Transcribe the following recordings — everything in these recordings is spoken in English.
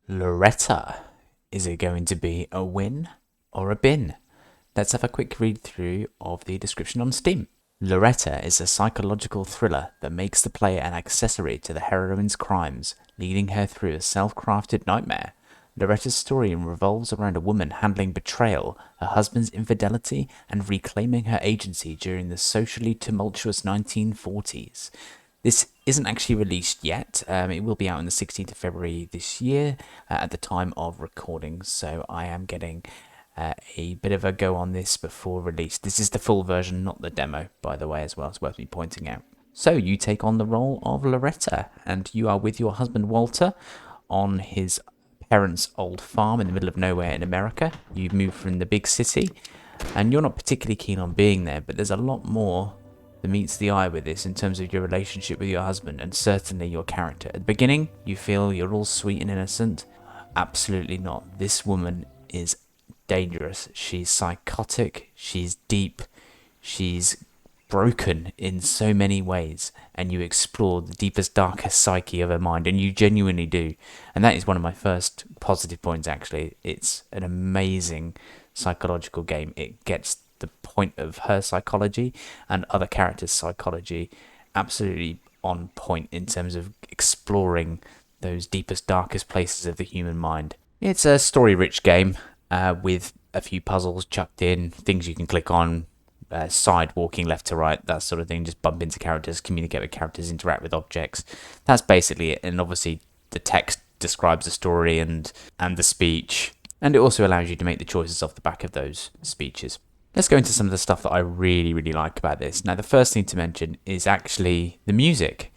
Loretta. Is it going to be a win or a bin? Let's have a quick read through of the description on Steam. Loretta is a psychological thriller that makes the player an accessory to the heroine's crimes, leading her through a self-crafted nightmare. Loretta's story revolves around a woman handling betrayal, her husband's infidelity, and reclaiming her agency during the socially tumultuous 1940s. This isn't actually released yet. It will be out on the 16th of February this year at the time of recording, so I am getting a bit of a go on this before release. This is the full version, not the demo, by the way, as well. It's worth me pointing out. So you take on the role of Loretta, and you are with your husband Walter on his parents' old farm in the middle of nowhere in America. You've moved from the big city, and you're not particularly keen on being there, but there's a lot more that meets the eye with this in terms of your relationship with your husband and certainly your character. At the beginning, you feel you're all sweet and innocent. Absolutely not. This woman is dangerous. She's psychotic, she's deep, she's broken in so many ways, and you explore the deepest, darkest psyche of her mind, and you genuinely do. And that is one of my first positive points, actually. It's an amazing psychological game. It gets the point of her psychology and other characters' psychology absolutely on point in terms of exploring those deepest, darkest places of the human mind. It's a story-rich game with a few puzzles chucked in, things you can click on, side walking left to right, that sort of thing. Just bump into characters, communicate with characters, interact with objects. That's basically it. And obviously, the text describes the story and the speech, and it also allows you to make the choices off the back of those speeches. Let's go into some of the stuff that I really, really like about this. Now, the first thing to mention is actually the music.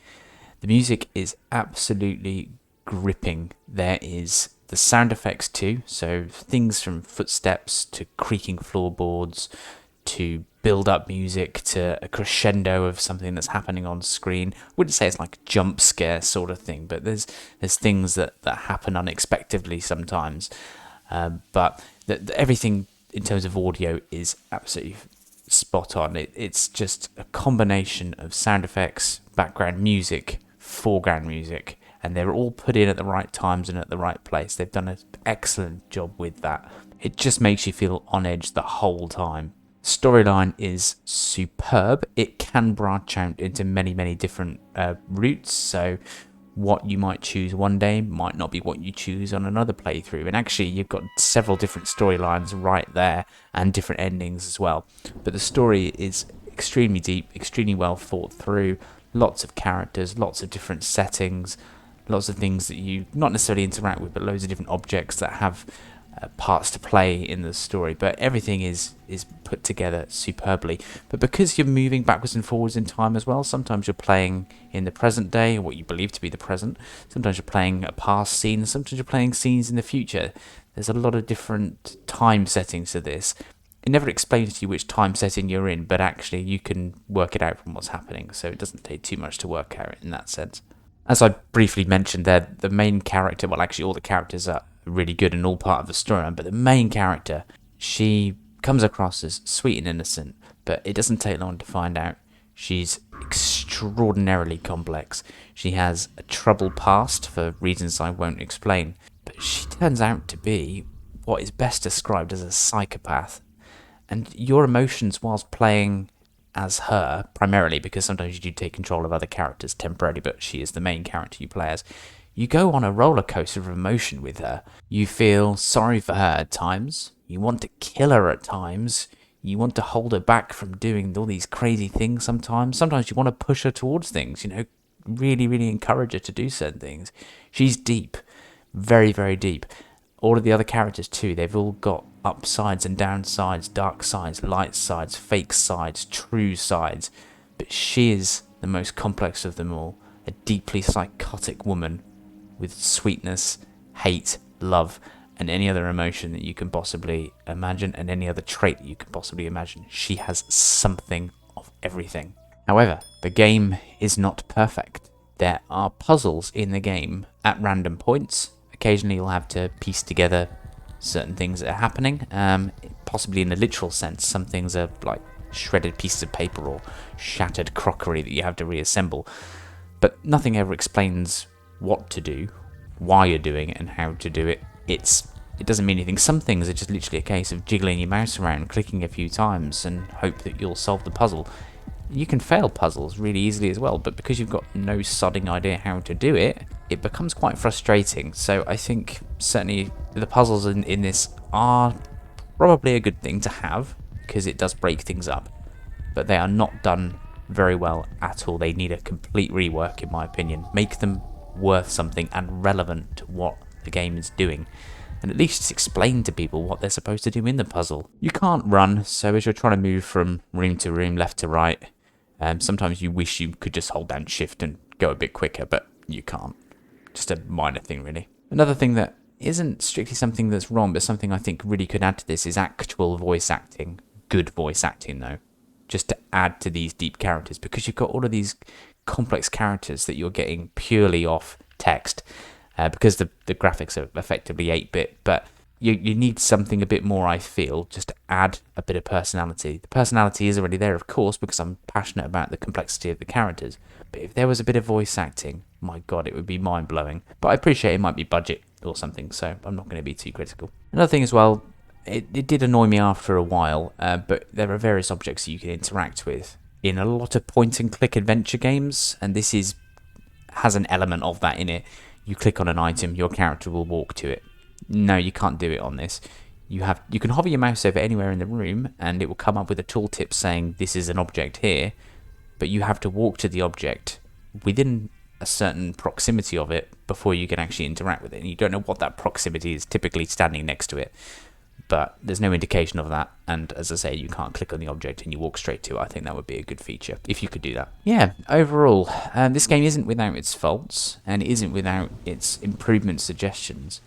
The music is absolutely gripping. There is the sound effects too, so things from footsteps to creaking floorboards to build up music to a crescendo of something that's happening on screen. I wouldn't say it's like a jump scare sort of thing, but there's things that happen unexpectedly sometimes. But everything in terms of audio is absolutely spot on. It's just a combination of sound effects, background music, foreground music, and they're all put in at the right times and at the right place. They've done an excellent job with that. It just makes you feel on edge the whole time. Storyline is superb. It can branch out into many, many different routes, so what you might choose one day might not be what you choose on another playthrough. And actually, you've got several different storylines right there and different endings as well. But the story is extremely deep, extremely well thought through. Lots of characters, lots of different settings, lots of things that you not necessarily interact with, but loads of different objects that have parts to play in the story. But everything is put together superbly. But because you're moving backwards and forwards in time as well, sometimes you're playing in the present day, or what you believe to be the present. Sometimes you're playing a past scene, sometimes you're playing scenes in the future. There's a lot of different time settings to this. It never explains to you which time setting you're in, but actually you can work it out from what's happening, so it doesn't take too much to work out in that sense. As I briefly mentioned there, the main character, well, actually all the characters are really good and all part of the storyline, but the main character, she comes across as sweet and innocent, but it doesn't take long to find out she's extraordinarily complex. She has a troubled past for reasons I won't explain, but she turns out to be what is best described as a psychopath. And your emotions whilst playing as her, primarily because sometimes you do take control of other characters temporarily, but she is the main character you play as, you go on a roller coaster of emotion with her. You feel sorry for her at times, you want to kill her at times, you want to hold her back from doing all these crazy things sometimes. Sometimes you want to push her towards things, really, really encourage her to do certain things. She's deep, very, very deep. All of the other characters too, they've all got upsides and downsides, dark sides, light sides, fake sides, true sides. But she is the most complex of them all. A deeply psychotic woman with sweetness, hate, love, and any other emotion that you can possibly imagine, and any other trait that you can possibly imagine. She has something of everything. However, the game is not perfect. There are puzzles in the game at random points. Occasionally you'll have to piece together certain things that are happening, possibly in a literal sense. Some things are like shredded pieces of paper or shattered crockery that you have to reassemble, but nothing ever explains what to do why you're doing it and how to do it, it doesn't mean anything. Some things are just literally a case of jiggling your mouse around, clicking a few times, and hope that you'll solve the puzzle. You can fail puzzles really easily as well, but because you've got no sodding idea how to do it, it becomes quite frustrating. So I think certainly the puzzles in this are probably a good thing to have, because it does break things up, but they are not done very well at all. They need a complete rework, in my opinion. Make them worth something and relevant to what the game is doing, and at least explain to people what they're supposed to do in the puzzle. You can't run, so as you're trying to move from room to room, left to right, sometimes you wish you could just hold down shift and go a bit quicker, but you can't. Just a minor thing, really. Another thing that isn't strictly something that's wrong, but something I think really could add to this is actual voice acting. Good voice acting, though. Just to add to these deep characters, because you've got all of these complex characters that you're getting purely off text, because the graphics are effectively 8-bit, but you need something a bit more, I feel, just to add a bit of personality. The personality is already there, of course, because I'm passionate about the complexity of the characters, but if there was a bit of voice acting, my god, it would be mind-blowing. But I appreciate it might be budget or something, so I'm not going to be too critical. Another thing as well, it did annoy me after a while, but there are various objects that you can interact with in a lot of point-and-click adventure games, and this has an element of that in it. You click on an item, your character will walk to it. No, you can't do it on this. You can hover your mouse over anywhere in the room, and it will come up with a tooltip saying this is an object here, but you have to walk to the object within a certain proximity of it before you can actually interact with it. And you don't know what that proximity is, typically standing next to it, but there's no indication of that. And as I say, you can't click on the object and you walk straight to it. I think that would be a good feature if you could do that. Yeah, overall, this game isn't without its faults and it isn't without its improvement suggestions,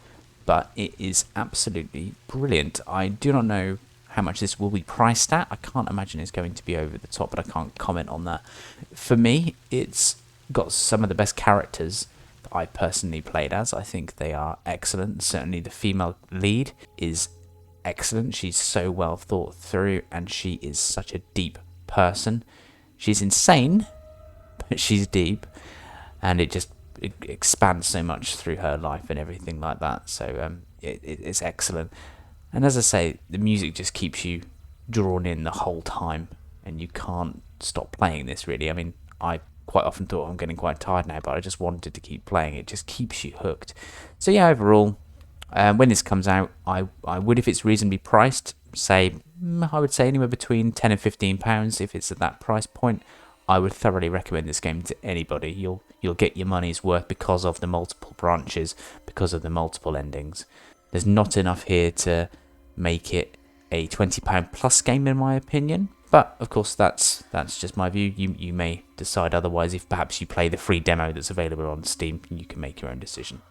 but it is absolutely brilliant. I do not know how much this will be priced at. I can't imagine it's going to be over the top, but I can't comment on that. For me, it's got some of the best characters that I personally played as. I think they are excellent. Certainly the female lead is excellent. She's so well thought through, and she is such a deep person. She's insane, but she's deep, and it expands so much through her life and everything like that. So it's excellent. And as I say, the music just keeps you drawn in the whole time, and you can't stop playing this, really. I mean, I quite often thought I'm getting quite tired now, but I just wanted to keep playing. It just keeps you hooked. So yeah, overall, when this comes out, I would, if it's reasonably priced, I would say anywhere between £10 and £15. If it's at that price point, I would thoroughly recommend this game to anybody. You'll get your money's worth because of the multiple branches, because of the multiple endings. There's not enough here to make it a £20 plus game, in my opinion. But of course, that's just my view. You may decide otherwise if perhaps you play the free demo that's available on Steam. You can make your own decision.